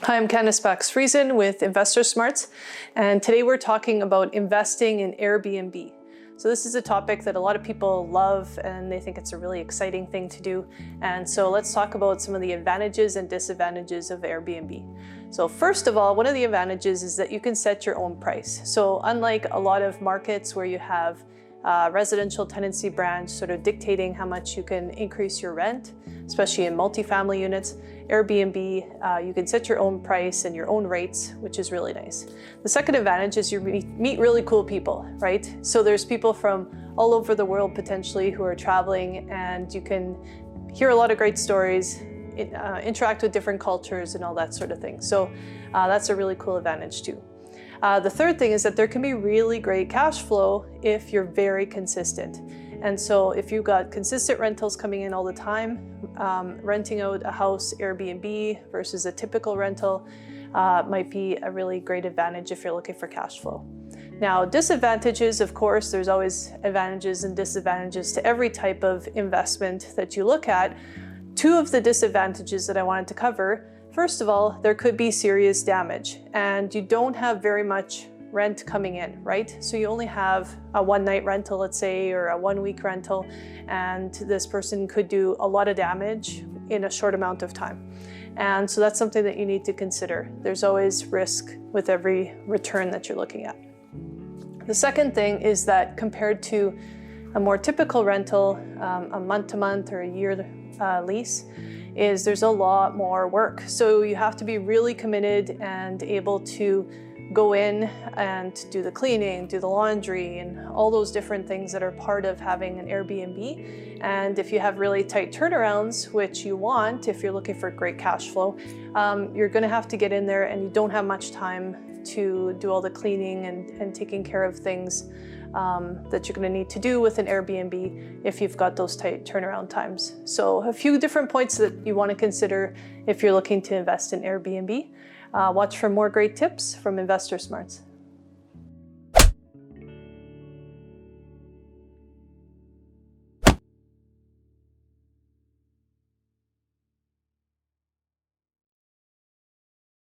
Hi, I'm Candice Bakx Friesen with Investor Smarts, and today we're talking about investing in Airbnb. So this is a topic that a lot of people love and they think it's a really exciting thing to do. And so let's talk about some of the advantages and disadvantages of Airbnb. So first of all, one of the advantages is that you can set your own price. So unlike a lot of markets where you have residential tenancy branch sort of dictating how much you can increase your rent, especially in multifamily units, Airbnb, you can set your own price and your own rates, which is really nice. The second advantage is you meet really cool people, right? So there's people from all over the world potentially who are traveling, and you can hear a lot of great stories, interact with different cultures and all that sort of thing. So that's a really cool advantage too. The third thing is that there can be really great cash flow if you're very consistent. And so if you've got consistent rentals coming in all the time, renting out a house Airbnb versus a typical rental might be a really great advantage if you're looking for cash flow. Now, disadvantages, of course, there's always advantages and disadvantages to every type of investment that you look at. Two of the disadvantages that I wanted to cover: first of all, there could be serious damage, and you don't have very much rent coming in, right? So you only have a one-night rental, let's say, or a one-week rental, and this person could do a lot of damage in a short amount of time. And so that's something that you need to consider. There's always risk with every return that you're looking at. The second thing is that compared to a more typical rental, a month-to-month or a year lease, is there's a lot more work. So you have to be really committed and able to go in and do the cleaning, do the laundry, and all those different things that are part of having an Airbnb. And if you have really tight turnarounds, which you want if you're looking for great cash flow, you're gonna have to get in there, and you don't have much time to do all the cleaning and taking care of things that you're going to need to do with an Airbnb if you've got those tight turnaround times. So a few different points that you want to consider if you're looking to invest in Airbnb. Watch for more great tips from Investor Smarts.